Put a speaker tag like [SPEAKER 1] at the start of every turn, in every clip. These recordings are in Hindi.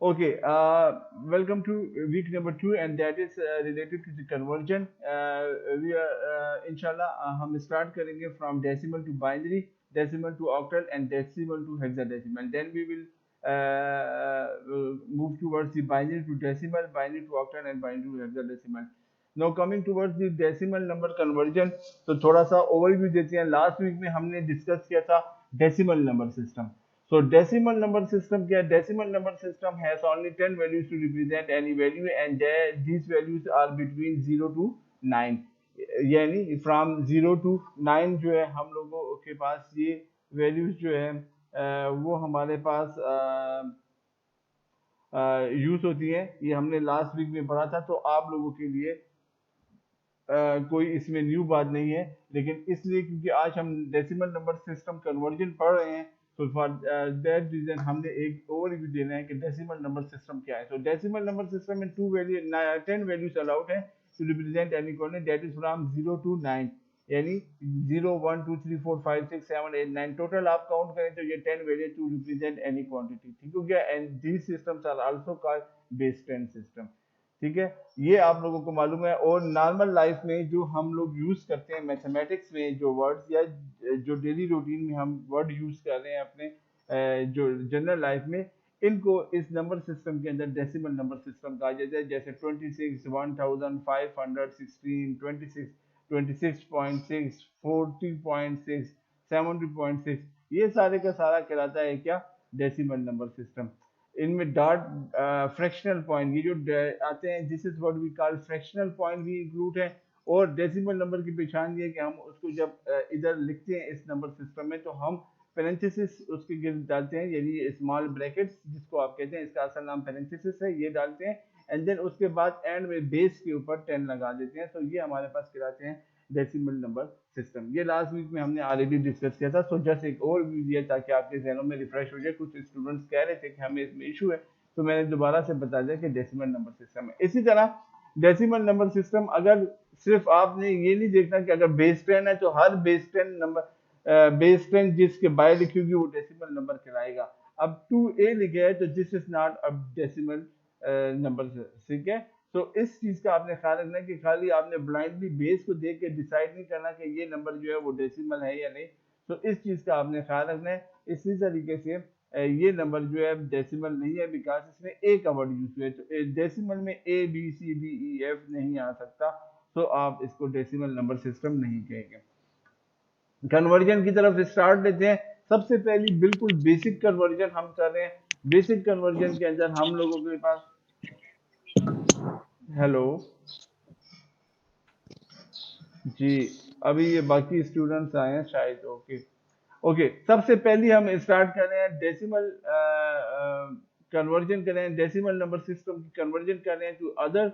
[SPEAKER 1] Okay, welcome to week number two, and that is related to the conversion. We are, inshallah, हम start करेंगे from decimal to binary, decimal to octal, and decimal to hexadecimal. Then we will move towards the binary to decimal, binary to octal, and binary to hexadecimal. Now coming towards the decimal number conversion, तो थोड़ा सा overview देते हैं. Last week में हमने discuss किया था decimal number system. So decimal number system क्या है? Decimal number system has only 10 values to represent any value, and these values are between 0 to 9. यानी from 0 to 9 जो है हम लोगों के पास ये values जो है वो हमारे पास यूज होती है. ये हमने लास्ट वीक में पढ़ा था, तो आप लोगों के लिए कोई इसमें न्यू बात नहीं है, लेकिन इसलिए क्योंकि आज हम डेसिमल नंबर सिस्टम कन्वर्जन पढ़ रहे हैं, तो फॉर दैट रीजन हमने एक ओवरव्यू देना है कि डेसिमल नंबर सिस्टम क्या है. तो डेसिमल नंबर सिस्टम में 10 वैल्यूज अलाउड है to represent any quantity, that is from 0 to 9. यानी 0 1 2 3 4 5 6 7 8 9 टोटल आप काउंट करें तो ये 10 value to represent any quantity. ठीक हो गया. And these systems are also called base 10 system. ठीक है, ये आप लोगों को मालूम है. और नॉर्मल लाइफ में जो हम लोग यूज करते हैं मैथमेटिक्स में, जो वर्ड्स या जो डेली रूटीन में हम वर्ड यूज कर रहे हैं अपने जो जनरल लाइफ में, इनको इस नंबर सिस्टम के अंदर डेसिमल नंबर सिस्टम कहा जाता है. जैसे 26, 1516, 26, 26.6, 40.6, 70.6, ये सारे का सारा कहलाता है क्या? Decimal number system. इनमें डॉट फ्रैक्शनल पॉइंट, ये जो आते हैं, this is what we call fractional point भी इंक्लूड है. और डेसिमल नंबर की पहचान ये है कि हम उसको जब इधर लिखते हैं इस नंबर सिस्टम में, तो हम पेरेंथेसिस उसके गिर्द डालते हैं, यानी स्मॉल ब्रैकेट्स जिसको आप कहते हैं, इसका असल नाम पेरेंथेसिस है, ये डालते हैं. एंड देन उसके बाद एंड में बेस के ऊपर 10 लगा देते हैं. तो ये हमारे पास कहलाते हैं डेसिमल नंबर सिस्टम. ये लास्ट वीक में हमने ऑलरेडी डिस्कस किया था. सो जस्ट एक और व्यू दिया ताकि आपके जहनों में रिफ्रेश हो जाए. कुछ स्टूडेंट्स कह रहे थे कि हमें इसमें इशू है, तो मैंने दोबारा से बता दिया कि डेसिमल नंबर सिस्टम है. इसी तरह डेसिमल नंबर सिस्टम, अगर सिर्फ आपने ये नहीं देखना कि अगर बेस 10 है तो हर बेस 10 नंबर बेस 10 जिसके बाय लिखी होगी वो डेसिमल नंबर कहलाएगा. अब 2a लिखे है तो this is not a decimal number. ठीक है. तो इस चीज का आपने ख्याल रखना है कि खाली आपने ब्लाइंडली बेस को देख के डिसाइड नहीं करना कि ये नंबर जो है वो डेसिमल है या नहीं. तो इस चीज का आपने ख्याल रखना है. इसी तरीके से ये नंबर जो है डेसिमल नहीं है, बिकॉज इसमें ए का वर्ड यूज हुआ है. तो डेसिमल में A B C D E F नहीं आ सकता, तो आप इसको डेसिमल नंबर सिस्टम नहीं कहेंगे. कन्वर्जन की तरफ स्टार्ट लेते हैं. सबसे पहली बिल्कुल बेसिक कन्वर्जन हम कर रहे हैं. बेसिक कन्वर्जन के अंदर हम लोगों के पास, हेलो जी, अभी ये बाकी स्टूडेंट्स आए हैं शायद. ओके ओके, सबसे पहली हम स्टार्ट कर रहे हैं डेसिमल कन्वर्जन कर रहे हैं, डेसिमल नंबर सिस्टम की कन्वर्जन कर रहे हैं to other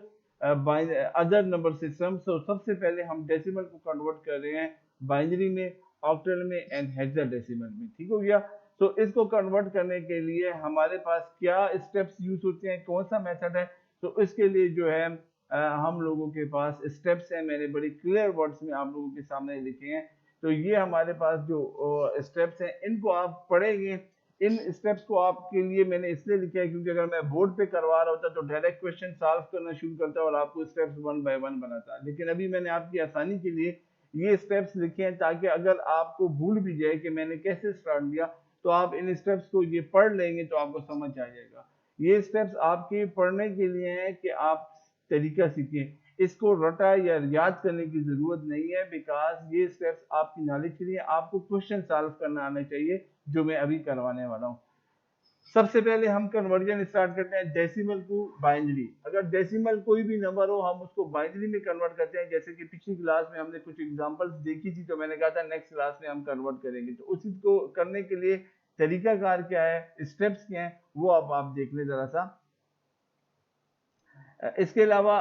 [SPEAKER 1] other number system. So सबसे पहले हम डेसिमल को कन्वर्ट कर रहे हैं बाइनरी में, ऑक्टल में एंड हेक्साडेसिमल में. ठीक हो गया. तो इसको कन्वर्ट करने के लिए हमारे पास क्या स्टेप्स यूज होते हैं, कौन सा मेथड है? तो इसके लिए जो है हम लोगों के पास स्टेप्स हैं. मैंने बड़ी क्लियर वर्ड्स में आप लोगों के सामने लिखे हैं. तो ये हमारे पास जो स्टेप्स हैं, इनको आप पढ़ेंगे. इन स्टेप्स को आपके लिए मैंने इसलिए लिखा है क्योंकि अगर मैं बोर्ड पे करवा रहा होता तो डायरेक्ट क्वेश्चन सॉल्व करना शुरू करता और आपको स्टेप्स वन बाय वन बनाता, लेकिन अभी मैंने आपकी आसानी के लिए ये स्टेप्स लिखे हैं ताकि अगर आपको भूल भी जाए कि मैंने कैसे स्टार्ट किया, तो आप इन स्टेप्स को ये पढ़ लेंगे तो आपको समझ आ जाएगा. ये स्टेप्स आपके पढ़ने के लिए हैं कि आप तरीका सीखें. इसको रटा या याद करने की जरूरत नहीं है, बिकॉज ये स्टेप्स आपकी नॉलेज के लिए, आपको क्वेश्चन सॉल्व करना आना चाहिए जो मैं अभी करवाने वाला हूँ. सबसे पहले हम कन्वर्जन स्टार्ट करते हैं डेसिमल टू बाइनरी. अगर डेसिमल कोई भी नंबर हो हम उसको बाइनरी में कन्वर्ट करते हैं. जैसे कि पिछली क्लास में हमने कुछ एग्जांपल्स देखी थी, तो मैंने कहा था नेक्स्ट क्लास में हम कन्वर्ट करेंगे. तो उसी को करने के लिए तरीकाकार क्या है, स्टेप्स क्या है, वो अब आप देख लें जरा सा. इसके अलावा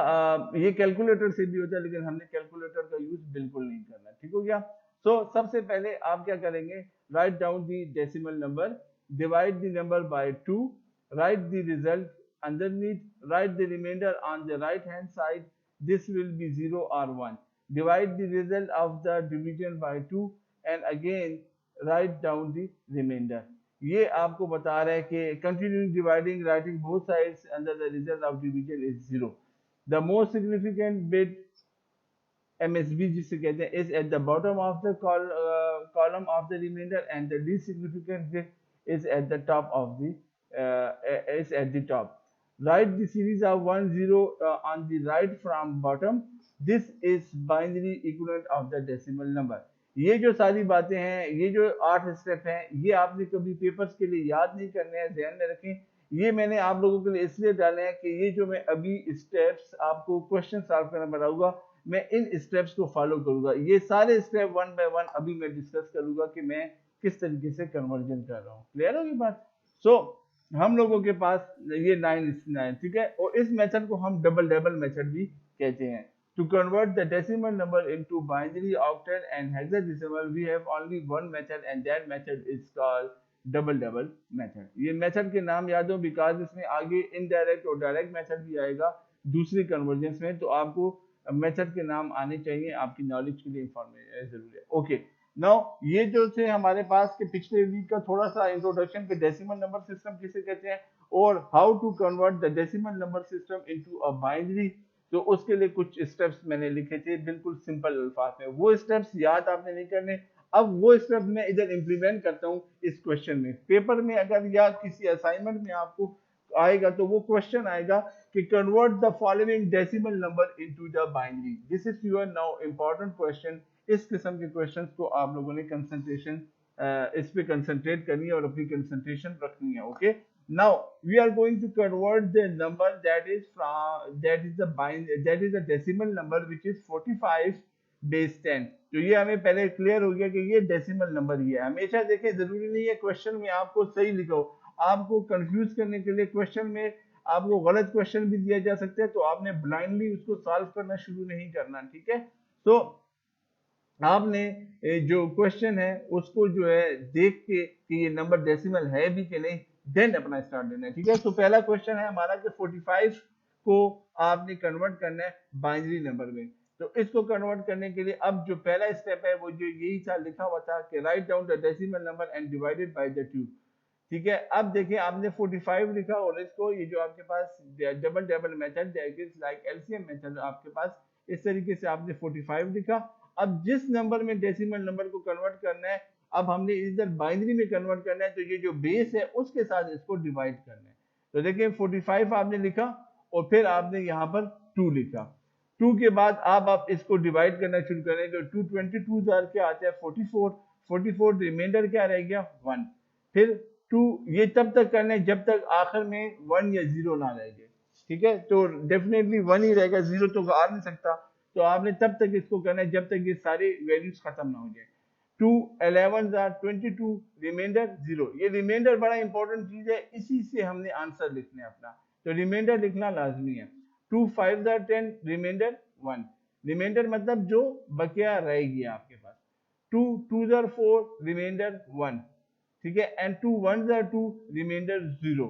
[SPEAKER 1] ये कैलकुलेटर से भी होता है, लेकिन हमने कैलकुलेटर का यूज बिल्कुल नहीं करना. ठीक हो गया. सो सबसे पहले आप क्या करेंगे, write down the decimal number, divide the number by 2, write the result underneath, write the remainder on the right hand side. This will be 0 or 1. Divide the result of the division by 2 and again write down the remainder. ये आपको बता रहा है कि continuing dividing writing both sides under the result of division is 0। The most significant bit MSB जिसे कहते हैं is at the bottom of the column of the remainder and the least significant bit is at the top of the is at the top. Write the series of 1 0 on the right from bottom. This is binary equivalent of the decimal number. ये जो सारी बातें हैं, ये जो 8 स्टेप हैं, ये आपने कभी पेपर्स के लिए याद नहीं करने हैं, ध्यान में रखें। ये मैंने आप लोगों के लिए इसलिए डाले हैं कि ये जो मैं अभी स्टेप्स आपको क्वेश्चन सॉल्व करना बताऊंगा, मैं इन स्टेप्स को फॉलो करूंगा। ये सारे स्टेप वन बाय वन अभी मैं डिस्कस करूंगा कि मैं किस तरीके से कन्वर्जन कर रहा हूँ। क्लियर होगी बात? सो हम लोगों के पास ये 9 ठीक है, और इस मेथड को हम डबल मेथड भी कहते हैं। To convert the decimal number into binary, octal and hexadecimal, we have only one method and that method is called double method. ये मेथड के नाम याद हो बिकॉज इसमें आगे इनडायरेक्ट और डायरेक्ट मेथड भी आएगा दूसरी कन्वर्जेंस में, तो आपको मेथड के नाम आने चाहिए, आपकी नॉलेज के लिए इंफॉर्मेशन जरूरी है। ओके, नाउ ये जो थे हमारे पास के पिछले वीक का थोड़ा सा इंट्रोडक्शन के डेसिमल नंबर सिस्टम किसे कहते हैं और how to convert the decimal number system into a binary. तो उसके लिए कुछ स्टेप्स मैंने लिखे थे बिल्कुल सिंपल अल्फाज में, वो स्टेप्स याद आपने नहीं करने। अब वो स्टेप मैं इधर इंप्लीमेंट करता हूँ इस क्वेश्चन में। पेपर में अगर या किसी असाइनमेंट में आपको आएगा तो वो क्वेश्चन आएगा कि convert the following decimal number into the binary. This is your now important question. इस किस्म के क्वेश्चंस को आप लोगों ने कंसंट्रेशन इस पे कंसंट्रेट करनी है और अपनी कंसंट्रेशन रखनी है। Okay, now we are going to convert the number that is the decimal number which is 45 base 10। तो ये हमें पहले क्लियर हो गया कि ये डेसिमल नंबर ही है। हमेशा देखें, जरूरी नहीं है क्वेश्चन में आपको सही लिखो, आपको कंफ्यूज करने के लिए क्वेश्चन में आपको गलत क्वेश्चन भी दिया जा सकता है, तो आपने ब्लाइंडली उसको सॉल्व करना शुरू नहीं करना। ठीक है, तो आपने जो क्वेश्चन है उसको जो है देख के कि ये नंबर डेसिमल है भी कि नहीं, देन अपना स्टार्ट देना है। ठीक है, तो पहला क्वेश्चन है हमारा कि 45 को आपने कन्वर्ट करना है बाइनरी नंबर में। तो इसको कन्वर्ट करने के लिए अब जो पहला स्टेप है वो जो यही था, लिखा हुआ था कि write down the decimal number and divided by the 2। ठीक है, अब देखिए आपने 45 लिखा और इसको ये जो आपके पास double method like LCM method आपके पास इस तरीके से आपने 45 लिखा। अब जिस नंबर में डेसिमल नंबर को कन्वर्ट करना है, अब हमने इधर बाइनरी में कन्वर्ट करना है, तो ये जो बेस है उसके साथ इसको डिवाइड करना है। तो देखिए 45 आपने लिखा और फिर आपने यहाँ पर 2 लिखा। 2 के बाद आप इसको डिवाइड करना शुरू करें तो 222 क्या आता है 44। 44 रिमाइंडर क्या रह गया 1। फिर 2 ये तब तक करना है जब तक आखिर में 1 या 0 ना रह जाए। ठीक है, तो डेफिनेटली 1 ही रहेगा, 0 तो आ नहीं सकता। तो आपने तब तक इसको करना है जब तक ये सारे वैल्यूज खत्म ना हो जाए। 2 11 22 रिमाइंडर 0। ये रिमाइंडर बड़ा इंपॉर्टेंट चीज है, इसी से हमने आंसर लिखना है अपना, तो रिमाइंडर लिखना लाजमी है। 2 5 10 रिमाइंडर 1। रिमाइंडर मतलब जो बकिया रहेगी आपके पास। 2 2 4 रिमाइंडर 1। ठीक है, एंड 2 1 2 रिमाइंडर 0।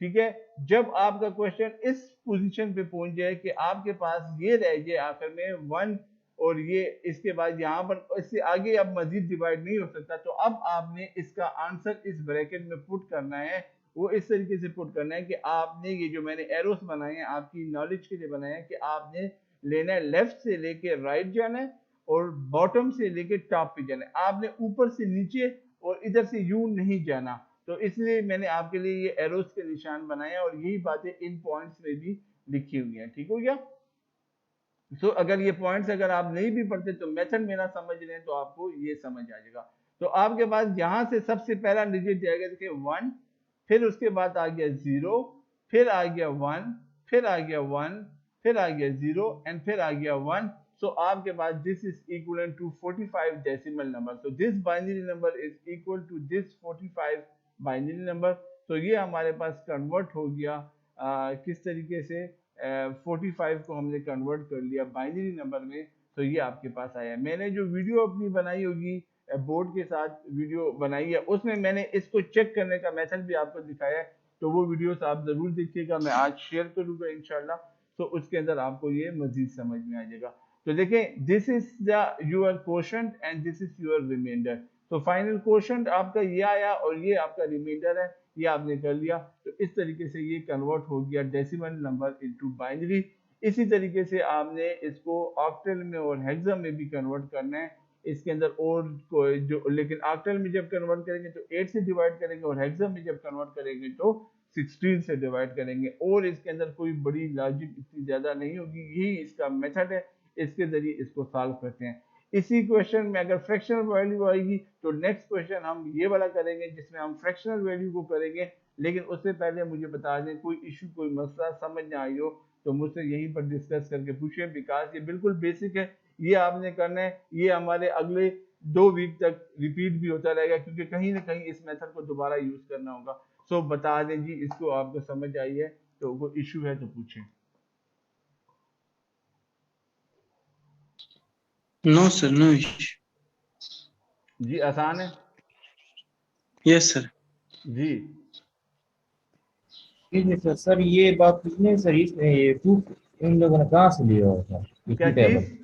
[SPEAKER 1] ठीक है, जब आपका क्वेश्चन इस पोजीशन पे पहुंच जाए कि आपके पास ये रह जाए आखिर में 1 और ये इसके बाद यहाँ पर इससे आगे अब मजीद डिवाइड नहीं हो सकता, तो अब आपने इसका आंसर इस ब्रैकेट में पुट करना है। वो इस तरीके से पुट करना है कि आपने ये जो मैंने एरोस बनाए हैं आपकी नॉलेज के लिए बनाए हैं कि आपने लेना है लेफ्ट से लेके राइट जाना है और बॉटम से लेके टॉप पे जाना है। आपने ऊपर से नीचे और इधर से यूं नहीं जाना, तो इसलिए मैंने आपके लिए ये एरोस के निशान बनाए और यही बातें इन पॉइंट्स में भी लिखी हुई हैं। ठीक हो गया? सो अगर ये पॉइंट्स अगर आप नहीं भी पढ़ते तो मेथड मेरा समझ रहे हैं तो आपको ये समझ आ जाएगा। तो आपके पास यहाँ से सबसे पहला डिजिट जाएगा, देखिए 1, फिर उसके बाद आ गया 0, फिर आ गया 1, फिर आ गया 1, फिर आ गया 0 एंड फिर आ गया 1। सो आपके पास this is equal to 45 decimal number. So this binary number is equal to this 45 binary number. तो ये हमारे पास कन्वर्ट हो गया किस तरीके से 45 को हमने कन्वर्ट कर लिया बाइनरी नंबर में। तो ये आपके पास आया। मैंने जो वीडियो अपनी बनाई होगी बोर्ड के साथ वीडियो बनाई है, उसमें मैंने इसको चेक करने का मेथड भी आपको दिखाया है, तो वो वीडियोस आप जरूर देखिएगा, मैं आज शेयर करूंगा इंशाल्लाह। तो उसके अंदर आपको ये मजीद समझ में आ जाएगा। तो देखें, this is the your quotient and this is your reminder. तो फाइनल क्वेश्चन आपका ये आया और ये आपका रिमाइंडर है, ये आपने कर लिया। तो इस तरीके से ये कन्वर्ट हो गया डेसिमल नंबर इनटू बाइनरी। इसी तरीके से आपने इसको ऑक्टल में और हेक्सा में भी कन्वर्ट करना है। इसके अंदर और कोई जो, लेकिन ऑक्टल में जब कन्वर्ट करेंगे तो 8 से डिवाइड करेंगे और हेक्सा में जब कन्वर्ट करेंगे तो 16 से डिवाइड करेंगे। और इसके अंदर कोई बड़ी लॉजिक इतनी ज्यादा नहीं होगी, यही इसका मेथड है, इसके जरिए इसको सॉल्व करते हैं। इसी क्वेश्चन में अगर फ्रैक्शनल वैल्यू आएगी तो नेक्स्ट क्वेश्चन हम ये वाला करेंगे जिसमें हम फ्रैक्शनल वैल्यू को करेंगे। लेकिन उससे पहले मुझे बता दें, कोई इशू कोई मसला समझ ना आई हो तो मुझसे यहीं पर डिस्कस करके पूछें, बिकॉज ये बिल्कुल बेसिक है, ये आपने करना है। ये हमारे अगले 2 वीक तक रिपीट भी होता रहेगा क्योंकि कहीं ना कहीं इस मेथड को दोबारा यूज करना होगा। सो बता दें जी, इसको आपको समझ आई है तो कोई इशू है तो पूछें।
[SPEAKER 2] No sir, no.
[SPEAKER 1] जी आसान है
[SPEAKER 2] यस सर।
[SPEAKER 1] जी।
[SPEAKER 3] ठीक है सर। सर ये बात कितने सर इसमें ये टू इन लोगों ने कहाँ से लिया हुआ था ये
[SPEAKER 1] क्या
[SPEAKER 3] टू टेबल?
[SPEAKER 1] चीज?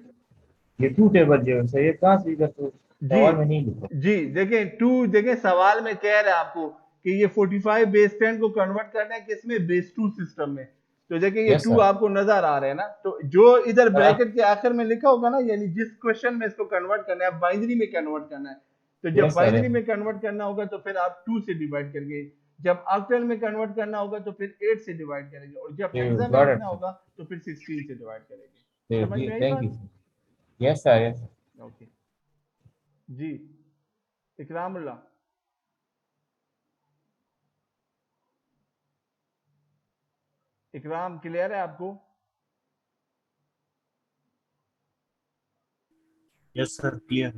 [SPEAKER 3] ये टू टेबल जो है सर ये कहाँ से, इधर तो
[SPEAKER 1] जी
[SPEAKER 3] सवाल में नहीं लिखा।
[SPEAKER 1] जी देखें, देखें सवाल में कह रहा है आपको कि ये 45 बेस 10 को कन्वर्ट करना है किसमें, बेस 2 सिस्टम में। तो देखें ये
[SPEAKER 3] यस
[SPEAKER 1] 2
[SPEAKER 3] सर।
[SPEAKER 1] आपको नजर आ रहे हैं ना, तो जो इधर
[SPEAKER 3] सर आप
[SPEAKER 1] ब्रैकेट के आखिर में लिखा होगा ना, यानी जिस क्वेश्चन में इसको कन्वर्ट करना है, बाइनरी में कन्वर्ट करना है, तो जब
[SPEAKER 3] यस सर।
[SPEAKER 1] बाइनरी में कन्वर्ट करना होगा तो फिर आप 2 से डिवाइड करेंगे, जब ऑक्टल में कन्वर्ट करना होगा तो फिर 8 से डिवाइड करेंगे, और जब हेक्सा में
[SPEAKER 3] गॉट
[SPEAKER 1] लिखना
[SPEAKER 3] इट
[SPEAKER 1] होगा तो फिर 16 से डिवाइड करेंगे।
[SPEAKER 3] सर।
[SPEAKER 1] समझ में आई
[SPEAKER 3] थैंक यू
[SPEAKER 1] बात?
[SPEAKER 3] Sir. Yes sir, yes.
[SPEAKER 1] Okay जी। इकरामुल्लाह, इकराम क्लियर है आपको?
[SPEAKER 4] Yes sir, clear.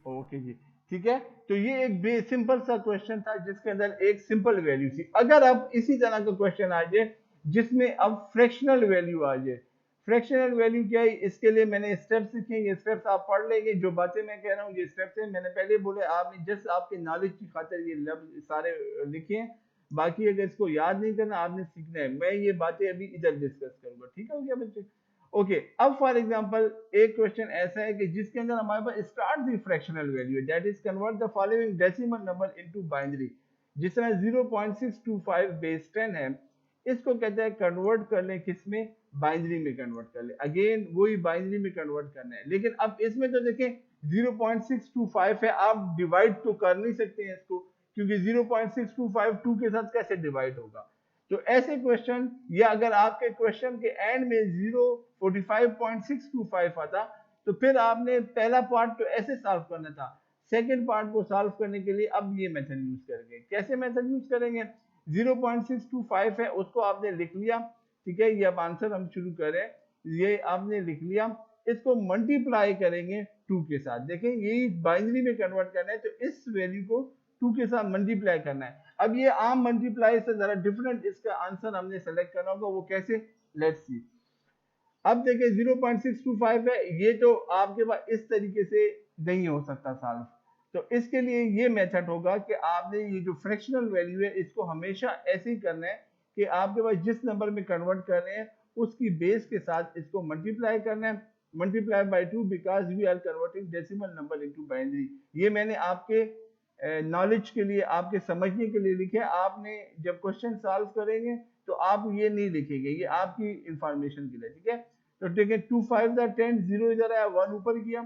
[SPEAKER 1] ओके जी, ठीक है। तो ये एक सिंपल सा क्वेश्चन था जिसके अंदर एक सिंपल वैल्यू थी। अगर अब इसी तरह का क्वेश्चन आ जाए जिसमें अब फ्रैक्शनल वैल्यू आ जाए, फ्रैक्शनल वैल्यू क्या है, इसके लिए मैंने स्टेप्स लिखे, ये स्टेप्स आप पढ़ लेंगे। जो बातें मैं कह रहा हूँ ये स्टेप्स हैं, मैंने पहले बोले, आपने जस्ट आपके नॉलेज की खातिर ये लफ्ज सारे लिखे हैं। बाकी अगर इसको याद नहीं करना, आपने सीखना है। मैं ये बातें अभी इधर डिस्कस करूंगा, ठीक है क्या बच्चे? ओके, अब फॉर एग्जांपल एक क्वेश्चन ऐसा है कि जिसके अंदर हमारे पास स्टार्ट दी फ्रैक्शनल वैल्यू है, that is convert the following decimal number into binary. जिस तरह 0.625 बेस 10 है, इसको कहते हैं कन्वर्ट कर लें किसमें, बाइनरी में कन्वर्ट कर ले। अगेन वही बाइनरी में कन्वर्ट करना है, लेकिन अब इसमें तो देखें 0.625 है, आप डिवाइड तो कर नहीं सकते हैं इसको, क्योंकि 0.625 2 के साथ कैसे डिवाइड होगा। तो ऐसे क्वेश्चन, या अगर आपके क्वेश्चन के एंड में 0.45.625 आता तो फिर आपने पहला पार्ट तो ऐसे सॉल्व करना था, सेकंड पार्ट को सॉल्व करने के लिए अब ये मेथड यूज करेंगे। कैसे मेथड यूज करेंगे? 0.625 है, उसको आपने लिख लिया, ठीक है। ये अब आंसर हम शुरू करें, ये आपने लिख लिया, इसको मल्टीप्लाई करेंगे 2 के साथ। देखें यही बाइनरी में कन्वर्ट करना है, तो इस वैल्यू को 2 के साथ मल्टीप्लाई करना है। अब ये आम मल्टीप्लाई से जरा डिफरेंट इसका आंसर हमने सेलेक्ट करना होगा, वो कैसे, लेट्स सी। अब देखिए 0.625 है, ये तो आपके पास इस तरीके से नहीं हो सकता सॉल्व, तो इसके लिए ये मेथड होगा कि आपने ये जो फ्रैक्शनल वैल्यू है इसको हमेशा ऐसे ही करना है कि आपके पास जिस नंबर में कन्वर्ट कर रहे हैं उसकी बेस के साथ इसको मल्टीप्लाई करना है, multiply by 2, because we are converting decimal number into binary. ये मैंने आपके नॉलेज के लिए, आपके समझने के लिए लिखे। आपने जब क्वेश्चन सॉल्व करेंगे तो आप ये नहीं लिखेंगे, ये आपकी इंफॉर्मेशन के लिए, ठीक है। तो देखिए 2 5 10, 0 इधर आया, 1 ऊपर किया,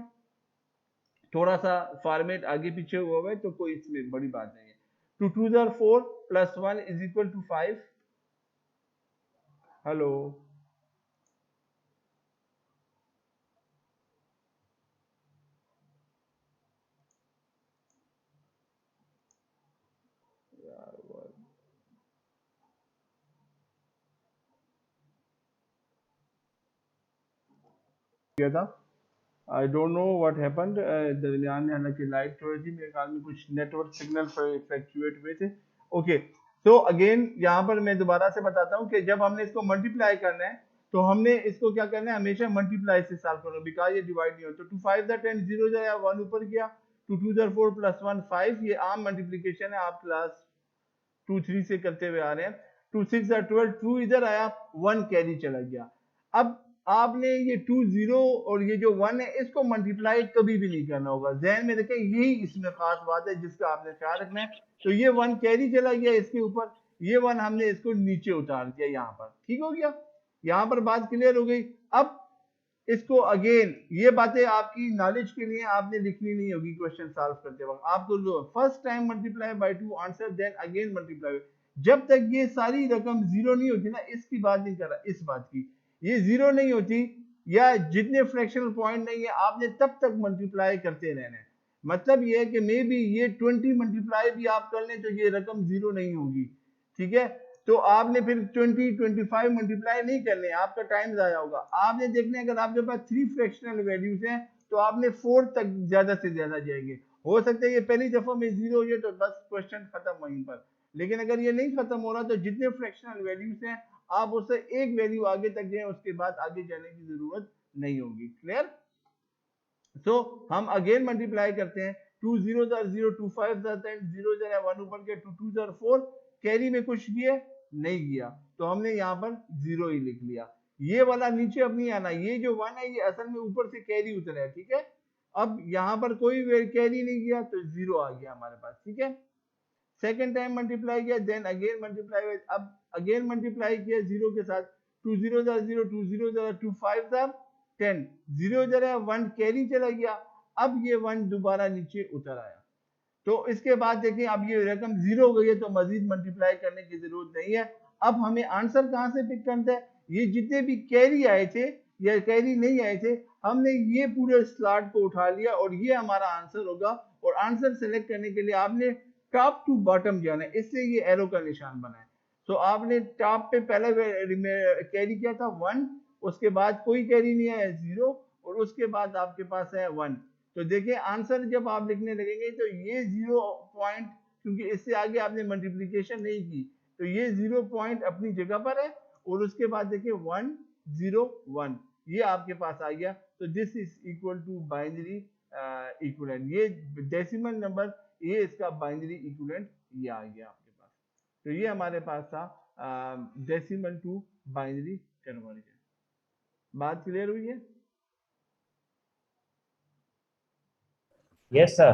[SPEAKER 1] थोड़ा सा फॉर्मेट आगे पीछे हुआ है तो कोई इसमें बड़ी बात नहीं है। 2 2 4 plus 1 is equal to 5। Hello, किया था, I don't know what happened. दरमियान में हालांकि लाइट थोड़ी थी, मेरे ख्याल में कुछ नेटवर्क सिग्नल फ्लक्चुएट हुए थे। ओके, तो अगेन यहाँ पर मैं दोबारा से बताता हूँ कि जब हमने इसको मल्टीप्लाई करना है तो हमने इसको क्या करना है, हमेशा मल्टीप्लाई से सॉल्व करना, बिकॉज ये डिवाइड नहीं हो। तो 2 5 10 0 जाया, 1 ऊपर गया, 2 2 4 प्लस 1 5, ये आम मल्टीप्लीकेशन है, आप क्लास 2 3 से करते हुए आ रहे हैं। 2 6 12, 2 इधर आया, 1 कैरी चला गया। अब आपने ये 2 0 और ये जो 1 है इसको मल्टीप्लाई कभी भी नहीं करना होगा। ज़हन में रखें, यही इसमें खास बात है जिसका आपने ख्याल रखना है। तो ये 1 कैरी चला गया इसके ऊपर, ये 1 हमने इसको नीचे उतार दिया यहाँ पर, ठीक हो गया। यहाँ पर बात क्लियर हो गई। अब इसको अगेन, ये बातें आपकी नॉलेज के लिए आपने लिखनी नहीं होगी क्वेश्चन सॉल्व करते वक्त। आपको जो first time multiply by 2 answer, then again multiply. जब तक ये सारी रकम जीरो नहीं होती ना, इसकी बात नहीं कर रहा, इस बात की, ये जीरो नहीं होती या जितने फ्रैक्शनल पॉइंट नहीं है, आपने तब तक मल्टीप्लाई करते रहना है। मतलब ये है कि मे बी ये 20 मल्टीप्लाई भी आप कर लें तो ये रकम जीरो नहीं होगी, ठीक है। तो आपने फिर 20 25 मल्टीप्लाई नहीं करने, आपका टाइम जाया होगा। आपने देखना है अगर आपके पास 3 फ्रैक्शनल वैल्यूज हैं तो आपने 4 तक ज्यादा से ज्यादा जाएंगे। हो सकता है ये पहली दफा में जीरो हो जाए तो बस क्वेश्चन खत्म वहीं पर। लेकिन अगर ये नहीं खत्म हो रहा तो जितने फ्रैक्शनल वैल्यूज हैं आप उससे एक वैल्यू आगे तक जाए, उसके बाद आगे जाने की जरूरत नहीं होगी। क्लियर? सो हम अगेन मल्टीप्लाई करते हैं। 2 0 0, 2 5 10, 0 1 ऊपर के 2 2 4, कैरी में कुछ किए नहीं किया तो हमने यहाँ पर जीरो ही लिख लिया। ये वाला नीचे अब नहीं आना, ये जो 1 है ये असल में ऊपर से कैरी उतरा है, ठीक है। अब यहाँ पर कोई कैरी नहीं किया तो जीरो आ गया हमारे पास, ठीक है। सेकेंड टाइम मल्टीप्लाई किया, देन अगेन मल्टीप्लाई, अब अगेन मल्टीप्लाई किया जीरो के साथ। 2 0 0, 2 0 2 5 10, 0 जरा 1 कैरी चला गया। अब ये 1 दोबारा नीचे उतर आया। तो इसके बाद देखिए अब ये रकम जीरो हो गई है तो मजीद मल्टीप्लाई करने की जरूरत नहीं है। अब हमें आंसर कहां से पिक करना है? ये जितने भी कैरी आए थे या कैरी नहीं आए थे, हमने ये पूरे स्लॉट को उठा लिया और ये हमारा आंसर होगा। और आंसर सेलेक्ट करने के लिए आपने टॉप टू बॉटम जाना है, इसलिए ये एरो का निशान बना है। तो आपने टॉप पे पहले कैरी किया था 1, उसके बाद कोई कैरी नहीं है 0, और उसके बाद आपके पास है 1। तो देखिए आंसर जब आप लिखने लगेंगे तो ये 0 पॉइंट, क्योंकि इससे आगे आपने मल्टीप्लिकेशन नहीं की, तो ये 0 पॉइंट अपनी जगह पर है। और उसके बाद देखिए 1 0 1 ये आपके पास आ गया। तो this is equal to binary equivalent. ये डेसिमल नंबर, ये इसका बाइनरी इक्विवेलेंट ये आ गया आपके पास। तो ये हमारे पास था डेसिमल टू बाइनरी कन्वर्जन। बात क्लियर हुई है?
[SPEAKER 3] Yes sir.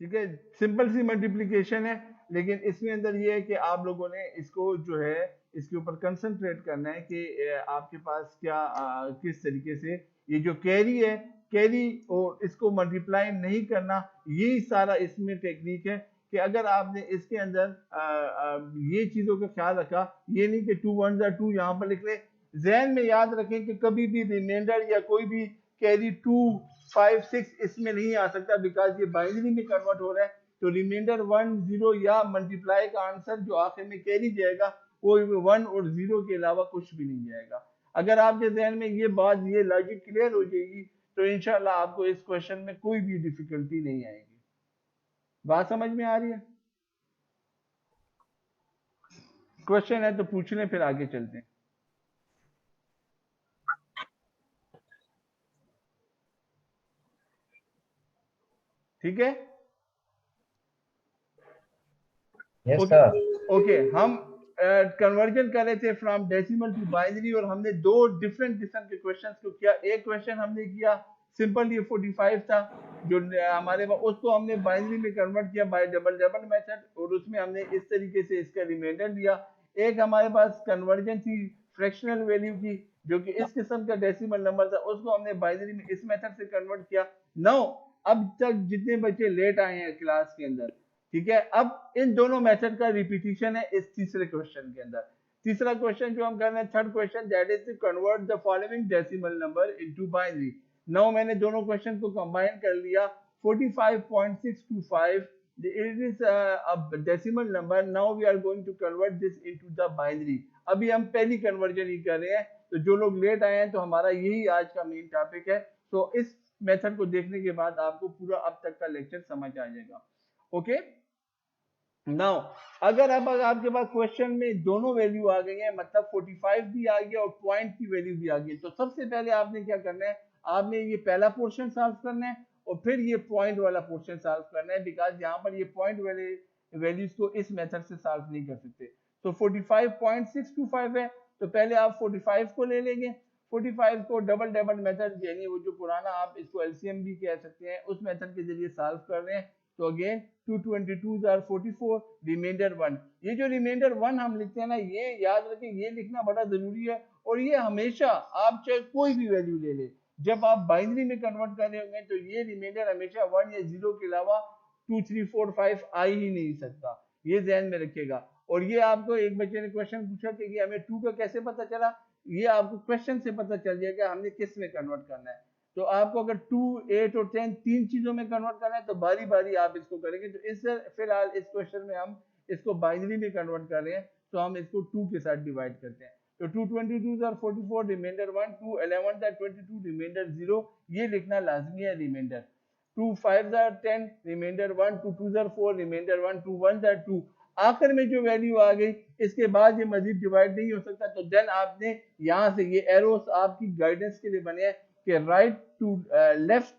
[SPEAKER 1] ठीक है, सिंपल सी मल्टीप्लिकेशन है, लेकिन इसमें अंदर ये है कि आप लोगों ने इसको जो है इसके ऊपर कंसंट्रेट करना है कि आपके पास क्या किस तरीके से ये जो कैरी है, कैरी और इसको मल्टीप्लाई नहीं करना, यही सारा इसमें टेक्निक है। कि अगर आपने इसके अंदर ये चीजों का ख्याल रखा, ये नहीं कि 2 1 2 यहाँ पर लिख ले। जहन में याद रखें कि कभी भी रिमाइंडर या कोई भी कैरी 2 5 6 इसमें नहीं आ सकता, बिकॉज ये बाइनरी में कन्वर्ट हो रहा है। तो रिमाइंडर 1 0 या मल्टीप्लाई का आंसर जो आखिर में कैरी जाएगा वो 1 और 0 के अलावा कुछ भी नहीं जाएगा। अगर आपके जहन में ये बात, ये लॉजिक क्लियर हो जाएगी तो इंशाल्लाह आपको इस क्वेश्चन में कोई भी डिफिकल्टी नहीं आएगी। बात समझ में आ रही है? क्वेश्चन है तो पूछ लें, फिर आगे चलते हैं। ठीक है,
[SPEAKER 3] यस सर।
[SPEAKER 1] ओके। हम कन्वर्जन कर रहे थे फ्रॉम डेसिमल टू बाइनरी, और हमने दो डिफरेंट किस्म के क्वेश्चंस को किया। एक क्वेश्चन हमने किया सिंपल, ये 45 था जो हमारे पास, उसको हमने बाइनरी में कन्वर्ट किया बाय डबल मेथड, और उसमें हमने इस तरीके से इसका रिमाइंडर दिया। एक हमारे पास कन्वर्जन थी फ्रैक्शनल वैल्यू की, जो कि इस किस्म का डेसिमल नंबर था, उसको हमने बाइनरी में इस मेथड से कन्वर्ट किया। नाउ अब तक जितने बच्चे लेट आए हैं क्लास के अंदर, ठीक है, अब इन दोनों मेथड का रिपीटिशन है इस तीसरे क्वेश्चन के अंदर। तीसरा क्वेश्चन जो हम कर रहे हैं, third question, that is to convert the following decimal number into binary. Now मैंने दोनों क्वेश्चन को कंबाइन कर लिया। 45.625 it is a decimal number. Now we are going to convert this into the binary. अभी हम पहली कन्वर्जन ही कर रहे हैं, तो जो लोग लेट आए हैं तो हमारा यही आज का मेन टॉपिक है। तो इस मेथड को देखने के बाद आपको पूरा अब तक का लेक्चर समझ आ जाएगा। ओके, नाउ अगर अब आपके पास क्वेश्चन में दोनों वैल्यू आ गई है, मतलब 45 भी आ गया और पॉइंट की वैल्यू भी आ गई, तो सबसे पहले आपने क्या करना है, आपने ये पहला पोर्शन सॉल्व करना है और फिर ये पॉइंट वाला पोर्शन सॉल्व करना है, बिकॉज यहाँ पर ये पॉइंट वाले वैल्यूज को इस मेथड से सॉल्व नहीं कर सकते। तो 45.625 है, तो पहले आप 45 को ले लेंगे, 45 को डबल डबल मेथड यानी वो जो पुराना आप इसको एलसीएम भी कह सकते हैं उस मेथड के जरिए सॉल्व कर रहे हैं। तो अगेन 222 आर 44, रिमाइंडर 1। ये जो रिमाइंडर 1 हम लिखते हैं ना, ये याद रखें, ये लिखना बड़ा जरूरी है। और ये हमेशा आप चाहे कोई भी वैल्यू ले ले, जब आप बाइनरी में कन्वर्ट कर रहे होंगे तो ये रिमाइंडर हमेशा 1 या 0 के अलावा 2 3 4 5 आ ही नहीं सकता, ये ध्यान में रखिएगा। और ये आपको एक बच्चे ने क्वेश्चन पूछा कि हमें 2 का कैसे पता चला, ये आपको क्वेश्चन से पता चल जाएगा हमने किस में कन्वर्ट करना है। तो आपको अगर 2, 8 और 10 तीन चीजों में कन्वर्ट करना है तो बारी बारी आप इसको करेंगे। तो इस फिलहाल इस क्वेश्चन में हम इसको बाइनरी में कन्वर्ट कर रहे हैं, तो हम इसको 2 के साथ डिवाइड करते हैं। तो 222 आर 44, रिमाइंडर 1, 2 11 आर 22, रिमाइंडर 0, ये लिखना लाजमी है reminder. 2 5 are 10, reminder 1, 2 2 are 4, reminder 1, 2 1 are 2। आखिर में जो वैल्यू आ गई इसके बाद ये मजीद डिवाइड नहीं हो सकता। तो देन आपने यहाँ से ये एरोस आपकी गाइडेंस के लिए बने हैं कि right to left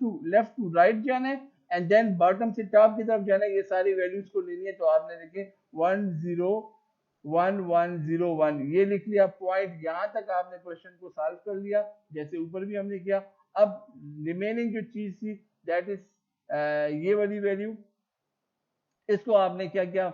[SPEAKER 1] to right जाना है एंड देन बॉटम से टॉप की तरफ जाना है, ये सारी वैल्यूज को लेनी है। तो आपने देखे 1 0 1 1 0 1 ये लिख लिया पॉइंट, यहाँ तक आपने क्वेश्चन को सॉल्व कर लिया जैसे ऊपर भी हमने किया। अब रिमेनिंग जो चीज थी दैट इज ये वाली वैल्यू, इसको आपने क्या किया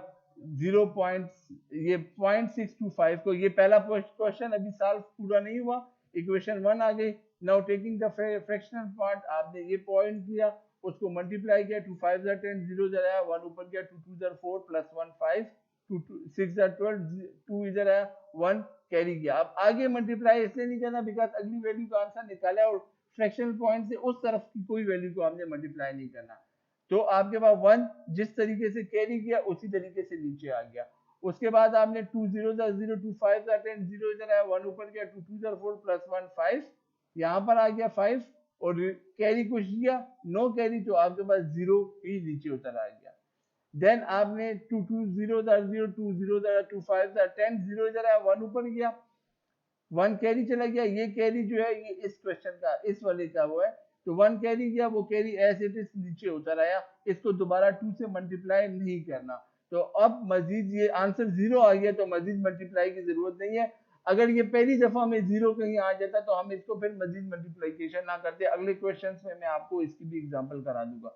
[SPEAKER 1] 0.625 को, ये पहला क्वेश्चन अभी सॉल्व पूरा नहीं हुआ, इक्वेशन 1 आ गई। Now taking the fractional part, आपने ये पॉइंट लिया, उसको मल्टीप्लाई किया, 2 5 आर 10, 0 इधर आया, 1 ऊपर गया, 2 2 आर 4 प्लस 1 5, 2 6 आर 12, 2 इधर आया, 1 कैरी किया। अब आगे मल्टीप्लाई इसलिए नहीं करना बिकॉज अगली वैल्यू का आंसर निकाला और फ्रैक्शनल पॉइंट से उस तरफ की कोई वैल्यू को हमने मल्टीप्लाई नहीं करना। तो आपके पास 1 जिस तरीके से कैरी किया उसी तरीके से नीचे आ गया। उसके बाद आपने 2 0 0, 2 5 10, 0 इधर आया, 1 ऊपर गया, 2 2 4 प्लस 1 5, यहाँ पर आ गया 5 और कैरी कुछ दिया, नो कैरी, तो आपके पास 0 ही नीचे उतर आ गया। देन आपने 2 2 0 0, 2 0 2 5 10, 0 इधर आया, 1 ऊपर गया, 1 कैरी चला गया। ये कैरी जो है ये इस क्वेश्चन का इस वाले का वो है, तो 1 कैरी गया, वो कैरी एज इट इज नीचे उतर आया, इसको दोबारा 2 से मल्टीप्लाई नहीं करना। तो अब मजीद ये आंसर 0 आ गया तो मजीद मल्टीप्लाई की जरूरत नहीं है। अगर ये पहली दफा में 0 कहीं आ जाता तो हम इसको फिर मजीद मल्टीप्लीकेशन ना करते। अगले क्वेश्चन में मैं आपको इसकी भी एग्जाम्पल करा दूंगा।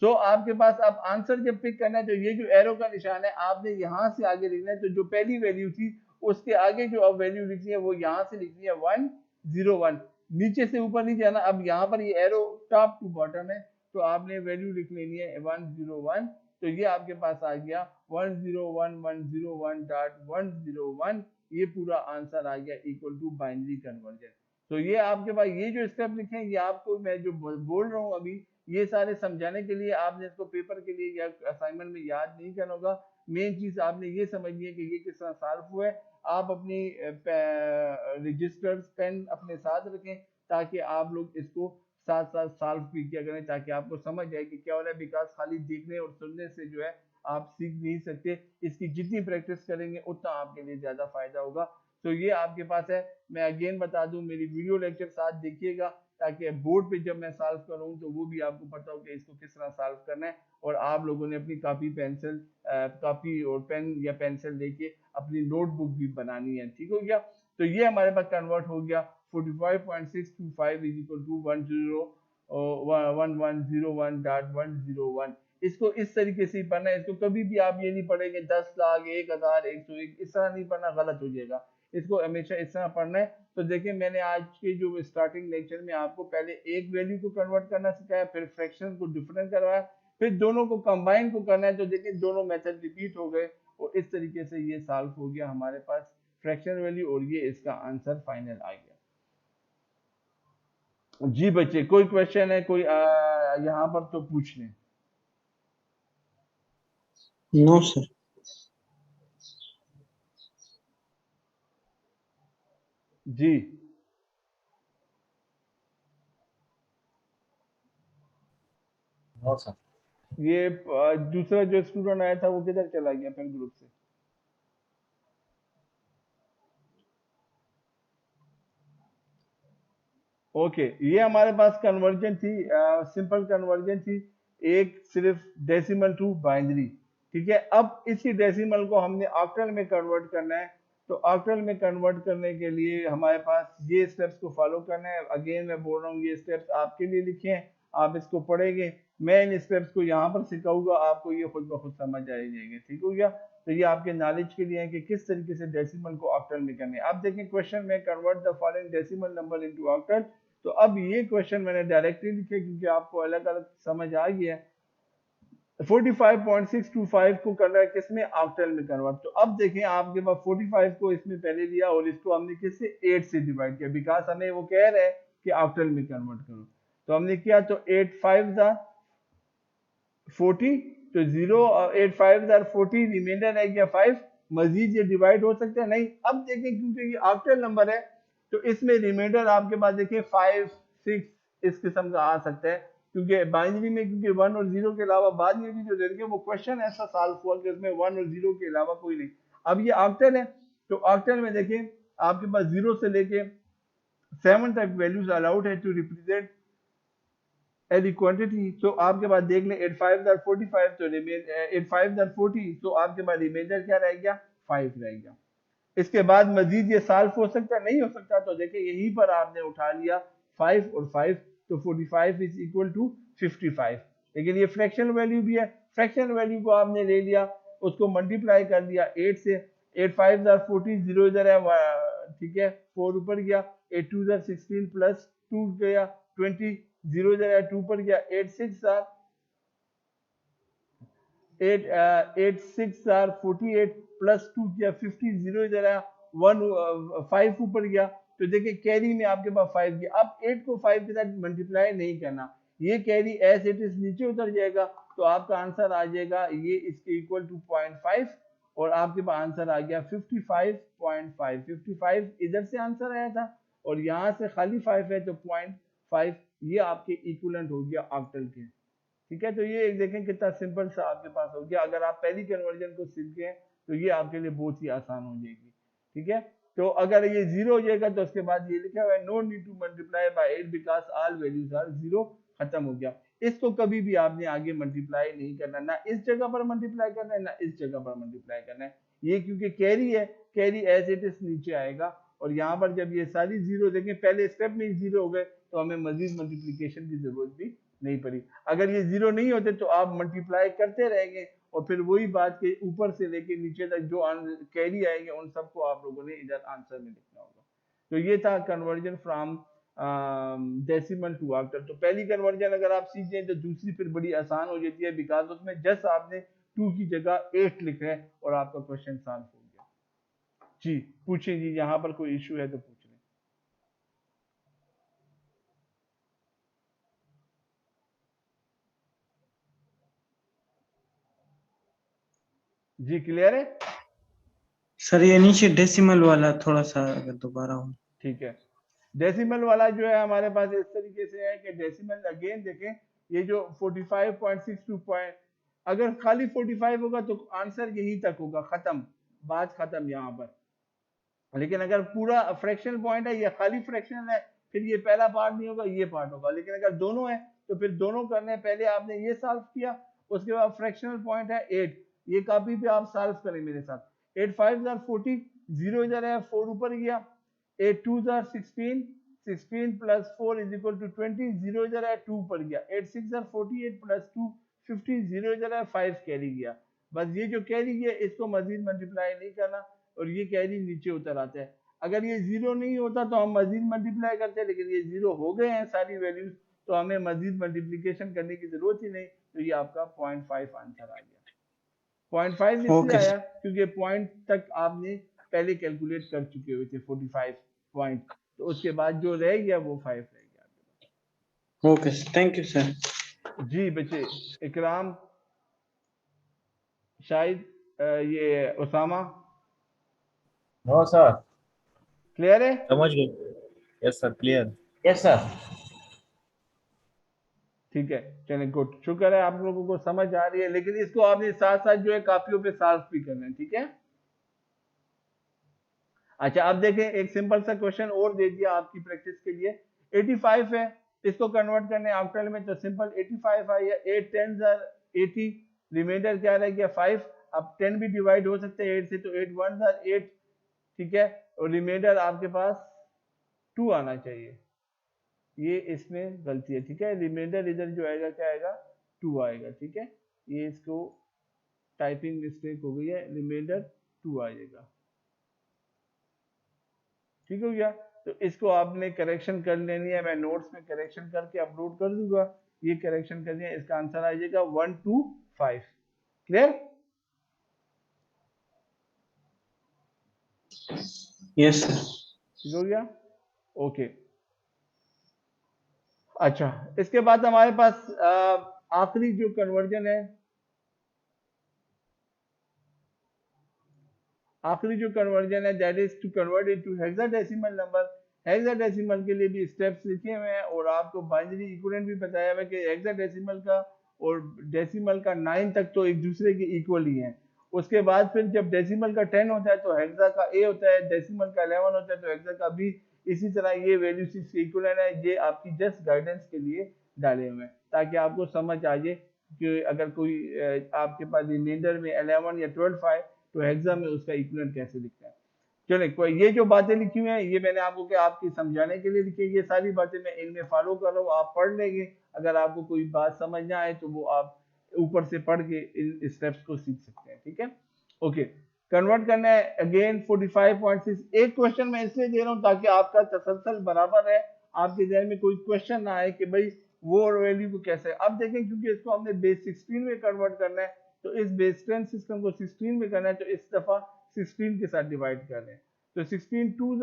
[SPEAKER 1] सो आपके पास अब आंसर जब पिक करना है तो ये जो एरो का निशान है आपने यहाँ से आगे लिखना है। तो जो पहली वैल्यू थी उसके आगे जो अब वैल्यू लिखनी है वो यहाँ से लिखनी है 1 0 1, नीचे से ऊपर नहीं जाना। अब यहाँ पर ये एरो टॉप टू बॉटम है तो आपने वैल्यू लिख लेनी है 1 0 1, तो ये आपके पास आ गया 1 0 1 1 0 1 डॉट 1 0 1, ये पूरा आंसर आ गया इक्वल टू बाइनरी कन्वर्जन। तो ये आपके पास ये जो स्टेप लिखे हैं ये आपको मैं जो बोल रहा हूँ अभी ये सारे समझाने के लिए, आपने इसको पेपर के लिए या असाइनमेंट में याद नहीं करना होगा। मेन चीज आपने ये समझनी है कि ये किस तरह सॉल्व हुआ है। आप अपनी रजिस्टर्स पेन अपने साथ रखें ताकि आप लोग इसको साथ साथ सॉल्व भी किया करें ताकि आपको समझ आए कि क्या हो रहा है। बिकॉज खाली देखने और सुनने से जो है आप सीख नहीं सकते, इसकी जितनी प्रैक्टिस करेंगे उतना आपके लिए ज्यादा फायदा होगा। तो ये आपके पास है। मैं अगेन बता दूं मेरी वीडियो लेक्चर साथ देखिएगा ताकि बोर्ड पे जब मैं सॉल्व करूं तो वो भी आपको पता हो कि इसको किस तरह सॉल्व करना है। और आप लोगों ने अपनी कॉपी और पेन या पेंसिल लेके अपनी नोटबुक भी बनानी है, ठीक हो गया। तो ये हमारे पास कन्वर्ट हो गया 45.625 इज इक्वल टू 1101.101। इसको इस तरीके से ही पढ़ना है। इसको कभी भी आप ये नहीं पढ़ेंगे 10 लाख 1000 101 इस तरह नहीं पढ़ना, गलत हो जाएगा। इसको हमेशा इस तरह पढ़ना है। तो देखिए मैंने आज के जो स्टार्टिंग लेक्चर में आपको पहले एक वैल्यू को कन्वर्ट करना सिखाया, फिर फ्रैक्शन को डिफरेंट करवाया, फिर दोनों को कंबाइन को करना है। तो देखिए दोनों मेथड रिपीट हो गए और इस तरीके से ये सॉल्व हो गया हमारे पास फ्रैक्शन वैल्यू और ये इसका आंसर फाइनल आ गया। जी बच्चे कोई क्वेश्चन है कोई यहाँ पर तो पूछ लें।
[SPEAKER 2] No sir.
[SPEAKER 1] जी
[SPEAKER 3] नो सर।
[SPEAKER 1] ये दूसरा जो स्टूडेंट आया था वो किधर चला गया फिर ग्रुप से? ओके ये हमारे पास कन्वर्जन थी, सिंपल कन्वर्जन थी, एक सिर्फ डेसिमल टू बाइनरी, ठीक है। अब इसी डेसिमल को हमने ऑक्टल में कन्वर्ट करना है। तो ऑक्टल में कन्वर्ट करने के लिए हमारे पास ये स्टेप्स को फॉलो करना है। अगेन मैं बोल रहा हूँ, ये स्टेप्स आपके लिए लिखे हैं, आप इसको पढ़ेंगे, मैं इन स्टेप्स को यहाँ पर सिखाऊंगा, आपको ये खुद ब खुद समझ आ जाएंगे। ठीक हो गया? तो ये आपके नॉलेज के लिए है कि किस तरीके से डेसिमल को ऑक्टल में करने। अब देखें क्वेश्चन में, convert the following decimal number into octal. तो अब ये क्वेश्चन मैंने डायरेक्टली लिखे क्योंकि आपको अलग अलग समझ आ गया है। 45.625 को करना है किसमें? ऑक्टल में कन्वर्ट। तो अब देखें आपके पास 45 को इसमें पहले लिया और इसको हमने किससे? 8 से डिवाइड किया, बिकॉज हमें वो कह रहे हैं कि ऑक्टल में कन्वर्ट करो। तो हमने किया, तो 8 5 40, तो 0 और 8 5 40, रिमाइंडर रह गया 5। मजीद ये डिवाइड हो सकता है? नहीं। अब देखें क्योंकि ये ऑक्टल नंबर है तो इसमें रिमाइंडर आपके पास देखिए 5 6 इस किस्म का आ सकता है, क्योंकि बाइनरी में क्योंकि 1 और 0 के अलावा बाद में भी जो देंगे वो क्वेश्चन ऐसा सॉल्व हुआ कि उसमें 1 और 0 के अलावा कोई नहीं। अब ये ऑक्टल है तो ऑक्टल में देखें आपके पास 0 से लेके 7 तक वैल्यूज अलाउड है टू रिप्रेजेंट एनी क्वांटिटी। तो आपके पास देख लें 8 5 45, तो 8 5 40, तो आपके पास रिमाइंडर क्या रह गया? 5 रह गया। इसके बाद मजीद ये सॉल्व हो सकता है? नहीं हो सकता। तो देखिए यहीं पर आपने उठा लिया 5 और 5, तो 45 इज इक्वल टू 55। लेकिन ये फ्रैक्शनल वैल्यू भी है, फ्रैक्शनल वैल्यू को आपने ले लिया, उसको मल्टीप्लाई कर दिया 8 से। 8 5 40, 0 इधर है, ठीक है, 4 ऊपर गया, 8 2 16 प्लस 2 गया 20, 0 इधर है, 2 पर गया, 8 6 8 6 48 प्लस 2 किया 50, 0 इधर आया, 1 5 ऊपर गया। तो देखिए कैरी में आपके पास 5 गया। अब 8 को 5 के साथ मल्टीप्लाई नहीं करना, ये कैरी एज इट इज नीचे उतर जाएगा, तो आपका आंसर आ जाएगा ये इसके इक्वल टू 0.5, और आपके पास आंसर आ गया 55.5। 55 इधर से आंसर आया था और यहाँ से खाली 5 है तो 0.5, ये आपके इक्वलेंट हो गया ऑक्टल के। ठीक है, तो ये एक देखें कितना सिंपल सा आपके पास हो गया। अगर आप पहली कन्वर्जन को सीखे तो ये आपके लिए बहुत ही आसान हो जाएगी। ठीक है, तो अगर ये 0 हो जाएगा तो उसके बाद ये लिखा हुआ है no need to multiply by 8 because all values are 0, खत्म हो गया। इसको कभी भी आपने आगे मल्टीप्लाई नहीं करना, ना इस जगह पर मल्टीप्लाई करना है ना इस जगह पर मल्टीप्लाई करना है। ये क्योंकि कैरी है, कैरी एज इट इज नीचे आएगा, और यहाँ पर जब ये सारी 0 देखें पहले स्टेप में ही 0 हो गए तो हमें मजीद मल्टीप्लीकेशन की जरूरत भी नहीं पड़ी। अगर ये 0 नहीं होते तो आप मल्टीप्लाई करते रहेंगे और फिर वही बात के ऊपर से लेके नीचे तक जो कैरी आएंगे उन सबको आप लोगों ने इधर आंसर में लिखना होगा। तो ये था conversion from decimal to octal. तो पहली कन्वर्जन अगर आप सीख जाए तो दूसरी फिर बड़ी आसान हो जाती है, बिकॉज उसमें जस्ट आपने 2 की जगह 8 लिखना है और आपका क्वेश्चन सॉल्व हो गया। जी पूछिए जी, यहाँ पर कोई इशू है तो पूछ लें। जी क्लियर है?
[SPEAKER 2] सर ये नीचे डेसिमल वाला थोड़ा सा अगर दोबारा हो।
[SPEAKER 1] ठीक है, डेसिमल वाला जो है हमारे पास इस तरीके से है कि डेसिमल अगेन देखें, ये जो 45.62 पॉइंट, अगर खाली 45 होगा तो आंसर यहीं तक होगा, खत्म, बात खत्म यहाँ पर। लेकिन अगर पूरा फ्रैक्शनल पॉइंट है या खाली फ्रैक्शनल है, फिर ये पहला पार्ट नहीं होगा, ये पार्ट होगा। लेकिन अगर दोनों है तो फिर दोनों करने, पहले आपने ये सॉल्व किया, उसके बाद फ्रैक्शनल पॉइंट है 8, ये कॉपी पे आप सॉल्व करें मेरे साथ। 8 5 40, 0 इधर है, 4 ऊपर गया, 8 2 16, 16 प्लस 4 इज इक्वल टू 20, 0 इधर है, 2 ऊपर गया, 8 6 48 प्लस 2 50, 0 इधर है, 5 कैरी गया। बस ये जो कैरी गया इसको मजीद मल्टीप्लाई नहीं करना और ये कैरी नीचे उतर आता है। अगर ये 0 नहीं होता तो हम मजीद मल्टीप्लाई करते हैं, लेकिन ये 0 हो गए हैं सारी वैल्यूज, तो हमें मजीद मल्टीप्लिकेशन करने की जरूरत ही नहीं, तो ये आपका 0.5 आंसर आ गया। 0.5 इसलिए
[SPEAKER 2] ओके
[SPEAKER 1] आया क्योंकि पॉइंट तक आपने पहले कैलकुलेट कर चुके हुए थे 45 पॉइंट, तो उसके बाद जो रह गया वो 5 रह गया।
[SPEAKER 2] Okay thank you sir.
[SPEAKER 1] जी बच्चे, इकराम, शाहिद, ये उसामा,
[SPEAKER 3] नो सर।
[SPEAKER 1] क्लियर है?
[SPEAKER 4] समझ गए? Yes sir, clear.
[SPEAKER 3] Yes sir.
[SPEAKER 1] ठीक है, चलें, गुड, शुक्र है आप लोगों को समझ आ रही है। लेकिन इसको आपने साथ साथ जो है कापियों पे सॉल्व भी करना है, ठीक है? अच्छा अब देखें, एक सिंपल सा क्वेश्चन और दे दिया आपकी प्रैक्टिस के लिए। 85 है, इसको कन्वर्ट करने ऑक्टल में, तो सिंपल 85 आया, 8 10 80, रिमाइंडर क्या रह गया 5। अब 10 भी डिवाइड हो सकते हैं 8 से, तो 8 1 8, ठीक है, और रिमाइंडर आपके पास 2 आना चाहिए, ये इसमें गलती है, ठीक है। रिमाइंडर इधर जो आएगा क्या आएगा, 2 आएगा, ठीक है। ये इसको टाइपिंग मिस्टेक हो गई है, रिमाइंडर 2 आएगा, ठीक हो गया। तो इसको आपने करेक्शन कर लेनी है, मैं नोट्स में करेक्शन करके अपलोड कर दूंगा, ये करेक्शन करनी है, इसका आंसर आ जाएगा 1 2 5। क्लियर?
[SPEAKER 2] Yes sir.
[SPEAKER 1] ठीक हो गया, ओके। अच्छा, इसके बाद हमारे पास आखिरी जो कन्वर्जन है, आखिरी जो कन्वर्जन है that is to convert into hexadecimal number. Hexadecimal के लिए भी स्टेप्स लिखे हुए हैं और आपको बाइनरी इक्विवेलेंट भी बताया हुआ है कि हेक्साडेसिमल का और डेसिमल का 9 तक तो एक दूसरे के इक्वल ही है। उसके बाद फिर जब डेसिमल का 10 होता है तो हेक्सा का ए होता है, डेसिमल का 11 होता है तो हेक्सा का बी। इसी तरह ये वैल्यूज इसके इक्विवेलेंट है, ये आपकी जस्ट गाइडेंस के लिए डाले हुए हैं ताकि आपको समझ आ जाए कि अगर कोई आपके पास रिमाइंडर में 11 या 12 आए तो हेक्सा में उसका इक्विवेलेंट कैसे लिखना है। चले, कोई ये जो बातें लिखी हुई हैं ये मैंने आपको क्या आपकी समझाने के लिए लिखी है, ये सारी बातें मैं इनमें फॉलो कर रहा हूँ, आप पढ़ लेंगे। अगर आपको कोई बात समझ ना आए तो वो आप ऊपर से पढ़ के इन स्टेप्स को सीख सकते हैं, ठीक है। ओके, कन्वर्ट करना है अगेन 45.6। एक क्वेश्चन मैं इसलिए दे रहा हूँ ताकि आपका तसलसल बराबर है, आपके जहन में कोई क्वेश्चन ना आए कि भाई वो वैल्यू को कैसे। अब देखें, क्योंकि इसको हमने बेस 16 में कन्वर्ट करना है तो इस बेस 10 सिस्टम को 16 में करना है, तो इस दफा 16 के साथ डिवाइड कर रहे हैं। तो 16 2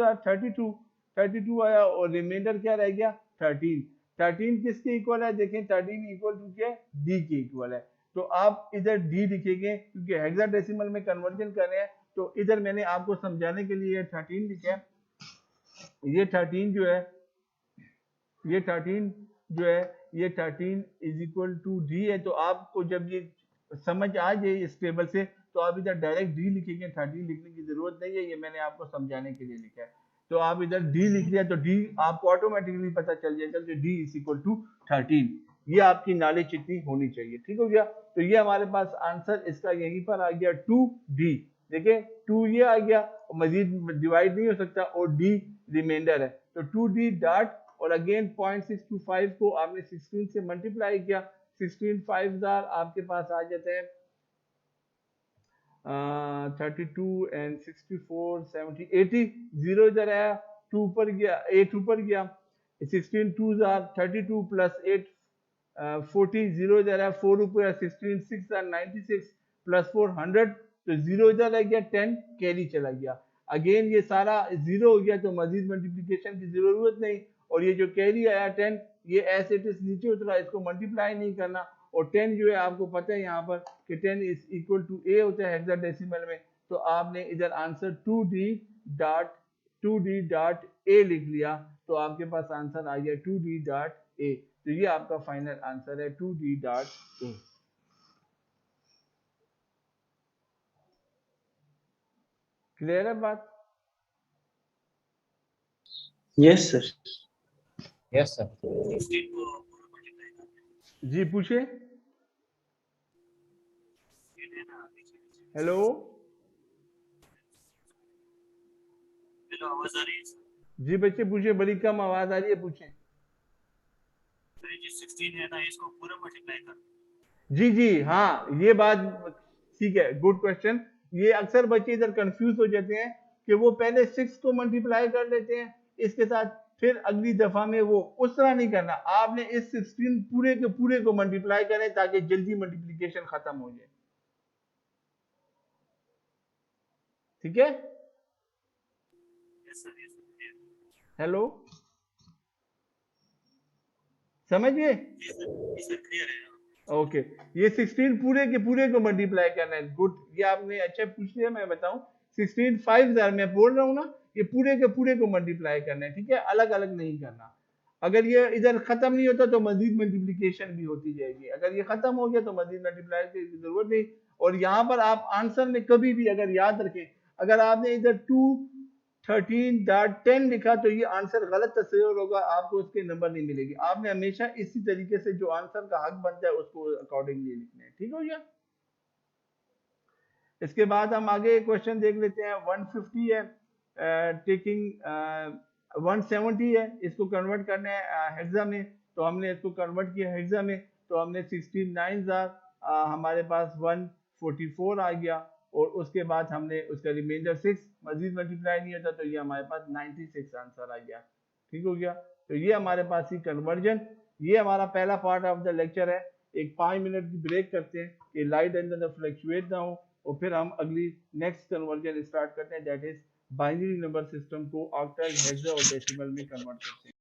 [SPEAKER 1] 32 आया और रिमाइंडर क्या रह गया 13। 13 किसके इक्वल है, देखें 13 इक्वल टू क्या, डी के इक्वल है। तो आप इधर डी लिखेंगे क्योंकि हेक्साडेसिमल में कन्वर्जन कर रहे हैं, तो इधर मैंने आपको समझाने के लिए 13 लिखा है। ये 13 जो है, ये 13 जो है, ये 13 इज इक्वल टू डी है। तो आपको जब ये समझ आ जाए इस टेबल से तो आप इधर डायरेक्ट डी लिखेंगे, 13 लिखने की जरूरत नहीं है, ये मैंने आपको समझाने के लिए लिखा है। तो आप इधर डी लिख लिया तो डी आपको ऑटोमेटिकली पता चल जाएगा कि डी इज इक्वल टू 13। ये आपकी नॉलेज इतनी होनी चाहिए, ठीक हो गया। तो ये हमारे पास आंसर इसका यहीं पर आ गया 2D। देखिए 2 ये आ गया, मजीद डिवाइड नहीं हो सकता, और D रिमाइंडर है, तो 2D डॉट और अगेन 0.625 को आपने 16 से मल्टीप्लाई किया, 16 5 आपके पास आ जाते हैं 32 एंड 64 70 80। 0 इधर आया, 2 ऊपर गया, 8 ऊपर गया, 16 2 32 प्लस 8 40। 0 इधर आया, 4 ऊपर, 16 6 96 प्लस 4 100। तो 0 इधर रह गया, 10 कैरी चला गया। अगेन ये सारा 0 हो गया तो मजीद मल्टीप्लिकेशन की जरूरत नहीं, और ये जो कैरी आया 10 ये ऐसे इट इज नीचे उतरा, इसको मल्टीप्लाई नहीं करना। और 10 जो है आपको पता है यहाँ पर कि 10 इज इक्वल टू ए होता है हेक्साडेसिमल में, तो आपने इधर आंसर 2D डॉट ए लिख लिया, तो आपके पास आंसर आ गया 2D डॉट ए। तो ये आपका फाइनल आंसर है 2D डॉट ए। क्लियर है बात?
[SPEAKER 2] Yes sir.
[SPEAKER 3] Yes sir.
[SPEAKER 1] जी पूछिए। हेलो,
[SPEAKER 5] आवाज आ रही है?
[SPEAKER 1] जी बच्चे पूछिए, बड़ी कम आवाज आ रही है, पूछें।
[SPEAKER 5] जी 16 है ना, इसको पूरा मल्टीप्लाई कर।
[SPEAKER 1] जी जी हाँ, ये बात ठीक है, गुड क्वेश्चन। ये अक्सर बच्चे इधर कंफ्यूज हो जाते हैं कि वो पहले 6 को मल्टीप्लाई कर लेते हैं इसके साथ, फिर अगली दफा में वो उस तरह नहीं करना। आपने इस 16 पूरे के पूरे को मल्टीप्लाई करें ताकि जल्दी मल्टीप्लिकेशन खत्म हो जाए, ठीक है।
[SPEAKER 5] यस सर,
[SPEAKER 1] हेलो, समझिए?
[SPEAKER 5] क्लियर है।
[SPEAKER 1] ओके, ये 16 पूरे के पूरे को मल्टीप्लाई करना है। गुड, ये आपने अच्छा पूछ लिया। मैं बताऊं 16 5000 मैं बोल रहा हूँ ना, ये पूरे के पूरे को मल्टीप्लाई करना है, ठीक है, अलग अलग नहीं करना। अगर ये इधर खत्म नहीं होता तो मजीद मल्टीप्लिकेशन भी होती जाएगी, अगर ये खत्म हो गया तो मजीद मल्टीप्लाई की जरूरत नहीं। और यहाँ पर आप आंसर में कभी भी अगर याद रखें, अगर आपने इधर 213.10 लिखा तो ये आंसर गलत तस्वीर होगा, आपको उसके नंबर नहीं मिलेगी। आपने हमेशा इसी तरीके से जो आंसर का हक बनता है उसको अकॉर्डिंगली लिखना है, ठीक हो गया। इसके बाद हम आगे क्वेश्चन देख लेते हैं। 150 है, टेकिंग 170 है, इसको कन्वर्ट करना है हेक्सा में, तो हमने इसको कन्वर्ट किया हेक्सा में, तो हमने 69,000 हमारे पास 144 आ गया, और उसके बाद हमने उसका रिमाइंडर 6 मजीद मल्टीप्लाई नहीं होता, तो ये हमारे पास 96 आंसर आ गया। ठीक हो गया। तो ये हमारे पास ही कन्वर्जन, ये हमारा पहला पार्ट ऑफ द लेक्चर है। एक 5 मिनट की ब्रेक करते हैं कि लाइट एंड फ्लक्चुएट ना हो, और फिर हम अगली नेक्स्ट कन्वर्जन स्टार्ट करते हैं, that is binary number system को ऑक्टल, हेक्सा और डेसिमल में कन्वर्ट करते हैं।